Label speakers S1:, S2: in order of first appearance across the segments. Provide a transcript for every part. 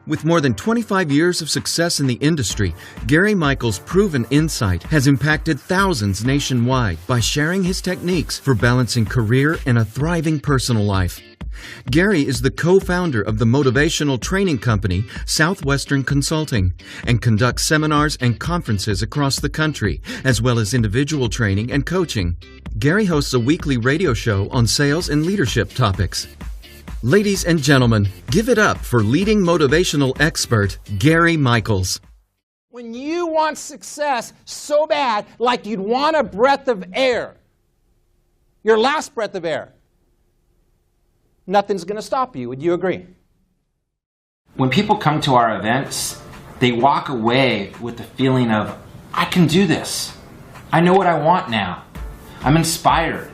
S1: With more than 25 years of success in the industry, Gary Michels' proven insight has impacted thousands nationwide by sharing his techniques for balancing career and a thriving personal life. Gary is the co-founder of the motivational training company Southwestern Consulting and conducts seminars and conferences across the country, as well as individual training and coaching. Gary hosts a weekly radio show on sales and leadership topics. Ladies and gentlemen, give it up for leading motivational expert Gary Michels.
S2: When you want success so bad, like you'd want a breath of air, your last breath of air, nothing's going to stop you. Would you agree?
S3: When people come to our events, they walk away with the feeling of, I can do this. I know what I want now. I'm inspired.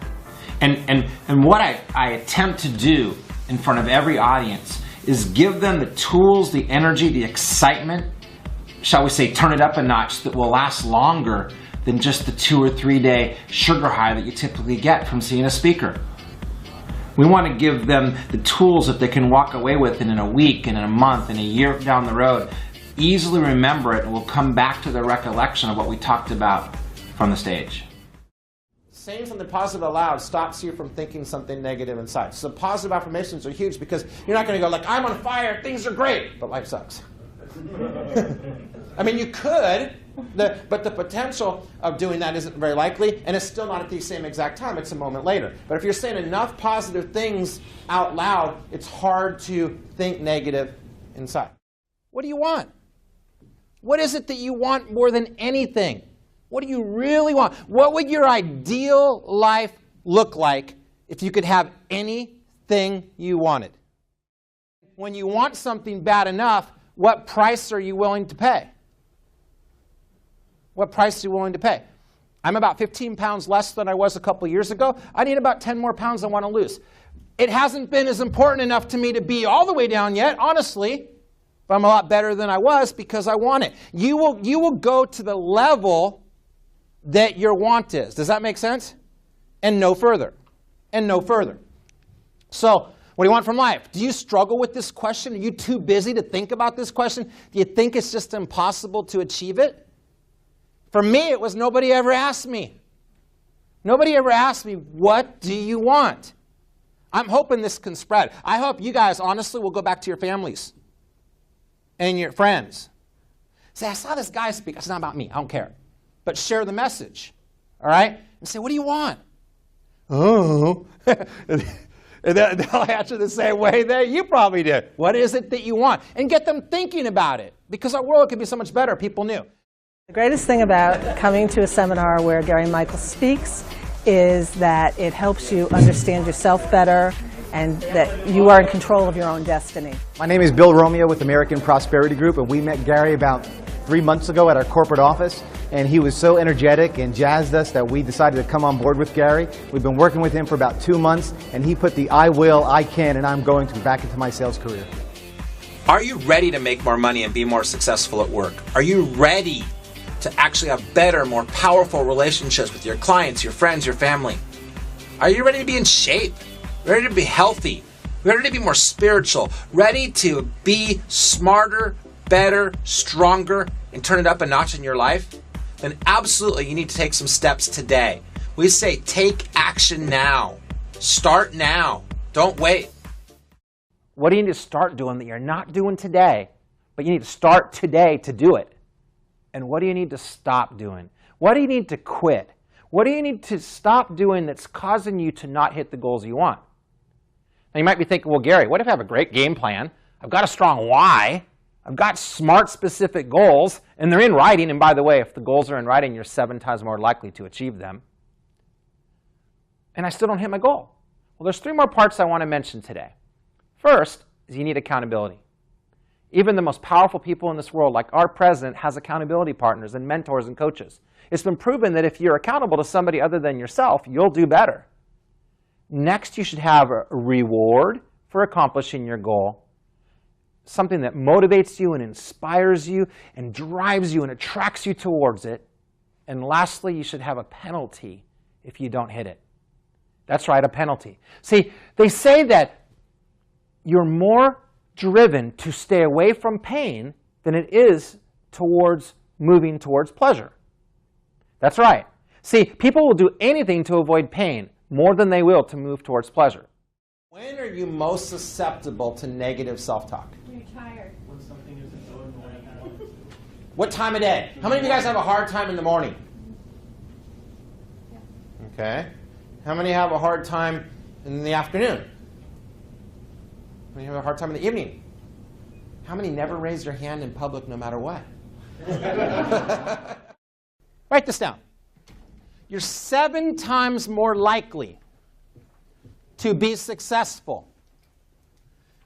S3: And what I attempt to do in front of every audience is give them the tools, the energy, the excitement, shall we say, turn it up a notch that will last longer than just the 2 or 3 day sugar high that you typically get from seeing a speaker. We want to give them the tools that they can walk away with in a week, and in a month, and a year down the road, easily remember it, and will come back to the recollection of what we talked about from the stage.
S2: Saying something positive aloud stops you from thinking something negative inside. So positive affirmations are huge because you're not going to go like, I'm on fire, things are great, but life sucks. I mean, you could, but the potential of doing that isn't very likely, and it's still not at the same exact time. It's a moment later. But if you're saying enough positive things out loud, it's hard to think negative inside. What do you want? What is it that you want more than anything? What do you really want? What would your ideal life look like if you could have anything you wanted? When you want something bad enough, what price are you willing to pay? What price are you willing to pay? I'm about 15 pounds less than I was a couple years ago. I need about 10 more pounds I want to lose. It hasn't been as important enough to me to be all the way down yet, honestly, but I'm a lot better than I was because I want it. You will go to the level that your want is. Does that make sense? And no further. And no further. So, what do you want from life? Do you struggle with this question? Are you too busy to think about this question? Do you think it's just impossible to achieve it? For me, it was nobody ever asked me. Nobody ever asked me, what do you want? I'm hoping this can spread. I hope you guys, honestly, will go back to your families and your friends. Say, I saw this guy speak. It's not about me. I don't care. But share the message, all right? And say, what do you want? Oh. And they'll answer the same way that you probably did. What is it that you want? And get them thinking about it. Because our world could be so much better if people knew.
S4: The greatest thing about coming to a seminar where Gary Michels speaks is that it helps you understand yourself better and that you are in control of your own destiny.
S5: My name is Bill Romeo with American Prosperity Group, and we met Gary about 3 months ago at our corporate office, and he was so energetic and jazzed us that we decided to come on board with Gary. We've been working with him for about 2 months, and he put the I will, I can, and I'm going to back into my sales career.
S6: Are you ready to make more money and be more successful at work? Are you ready to actually have better, more powerful relationships with your clients, your friends, your family? Are you ready to be in shape? Ready to be healthy? Ready to be more spiritual? Ready to be smarter, better, stronger, and turn it up a notch in your life? Then absolutely you need to take some steps today. We say take action now. Start now. Don't wait.
S2: What do you need to start doing that you're not doing today, but you need to start today to do it? And what do you need to stop doing? What do you need to quit? What do you need to stop doing that's causing you to not hit the goals you want? Now you might be thinking, well, Gary, what if I have a great game plan? I've got a strong why. I've got smart, specific goals, and they're in writing. And by the way, if the goals are in writing, you're 7 times more likely to achieve them. And I still don't hit my goal. Well, there's 3 more parts I want to mention today. First is you need accountability. Even the most powerful people in this world, like our president, has accountability partners and mentors and coaches. It's been proven that if you're accountable to somebody other than yourself, you'll do better. Next, you should have a reward for accomplishing your goal. Something that motivates you and inspires you and drives you and attracts you towards it. And lastly, you should have a penalty if you don't hit it. That's right, a penalty. See, they say that you're more driven to stay away from pain than it is towards moving towards pleasure. That's right. See, people will do anything to avoid pain more than they will to move towards pleasure. When are you most susceptible to negative self-talk?
S7: When you're tired.
S8: When something isn't going the way you want.
S2: What time of day? How many of you guys have a hard time in the morning?
S7: Yeah.
S2: Okay. How many have a hard time in the afternoon? How many have a hard time in the evening? How many never raise your hand in public no matter what? Write this down. You're 7 times more likely to be successful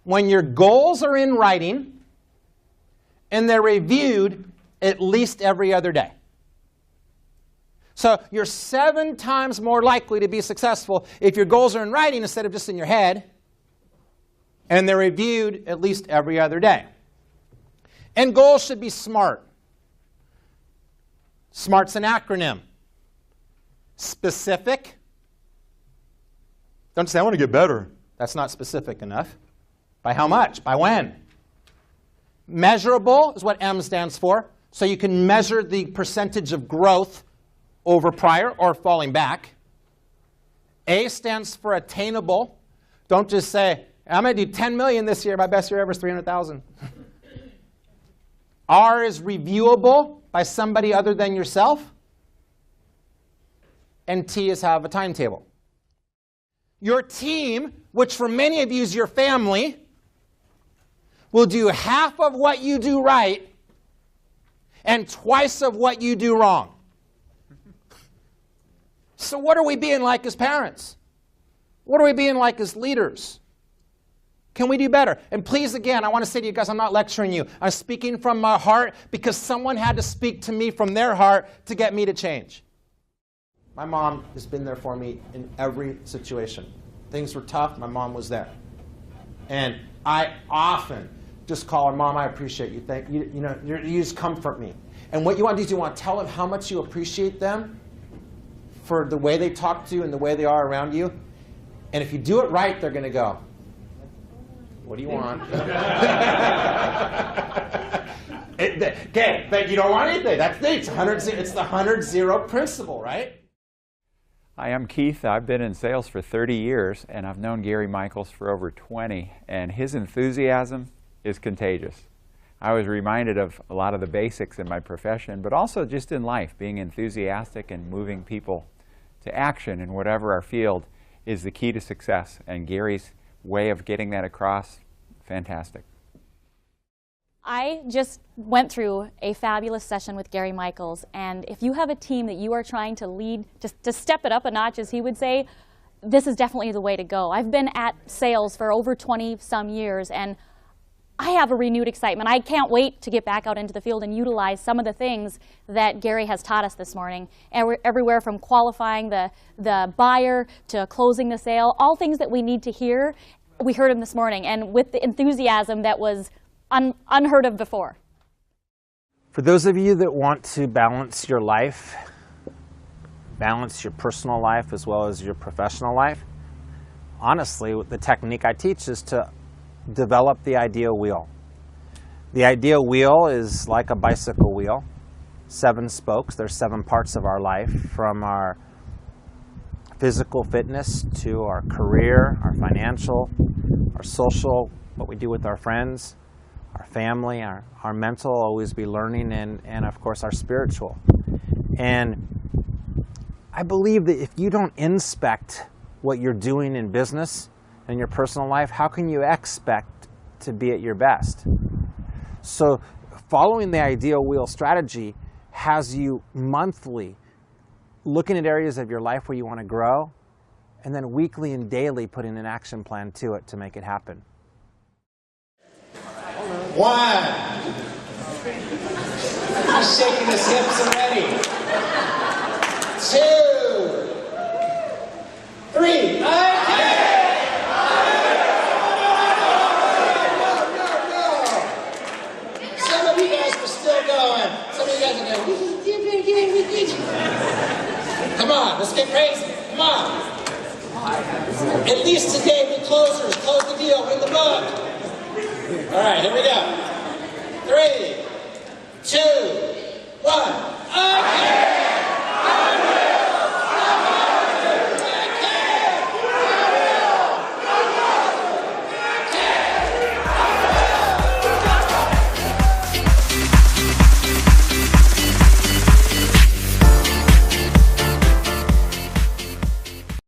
S2: when your goals are in writing and they're reviewed at least every other day. So you're 7 times more likely to be successful if your goals are in writing instead of just in your head, and they're reviewed at least every other day. And goals should be SMART. SMART's an acronym. Specific. Don't say, I want to get better. That's not specific enough. By how much? By when? Measurable is what M stands for. So you can measure the percentage of growth over prior or falling back. A stands for attainable. Don't just say, I'm going to do 10 million this year. My best year ever is 300,000. R is reviewable by somebody other than yourself. And T is have a timetable. Your team, which for many of you is your family, will do half of what you do right and twice of what you do wrong. So what are we being like as parents? What are we being like as leaders? Can we do better? And please, again, I want to say to you guys, I'm not lecturing you. I'm speaking from my heart because someone had to speak to me from their heart to get me to change. My mom has been there for me in every situation. Things were tough, my mom was there. And I often just call her, Mom, I appreciate you. You just comfort me. And what you want to do is you want to tell them how much you appreciate them for the way they talk to you and the way they are around you. And if you do it right, they're going to go, what do you want? Okay, but you don't want anything. That's the it's the 100-0 principle, right?
S9: Hi, I'm Keith. I've been in sales for 30 years, and I've known Gary Michels for over 20, and his enthusiasm is contagious. I was reminded of a lot of the basics in my profession, but also just in life, being enthusiastic and moving people to action in whatever our field is the key to success, and Gary's way of getting that across, fantastic.
S7: I just went through a fabulous session with Gary Michels, and if you have a team that you are trying to lead, just to step it up a notch, as he would say, this is definitely the way to go. I've been at sales for over 20-some years, and I have a renewed excitement. I can't wait to get back out into the field and utilize some of the things that Gary has taught us this morning. Everywhere from qualifying the buyer to closing the sale, all things that we need to hear, we heard him this morning, and with the enthusiasm that was unheard of before.
S2: For those of you that want to balance your life, balance your personal life as well as your professional life, honestly, the technique I teach is to develop the ideal wheel. The ideal wheel is like a bicycle wheel, 7 spokes. There's 7 parts of our life, from our physical fitness to our career, our financial, our social, what we do with our friends, our family, our mental, always be learning, and of course our spiritual. And I believe that if you don't inspect what you're doing in business and your personal life, how can you expect to be at your best? So following the ideal wheel strategy has you monthly looking at areas of your life where you want to grow, and then weekly and daily putting an action plan to it to make it happen.
S10: 1. He's shaking his hips already. 2. 3. No. Some of you guys are still going. Some of you guys are going. Come on, let's get crazy. Come on. At least today, we closers close the deal, win the book. All right, here we go. 3, 2, 1. Okay.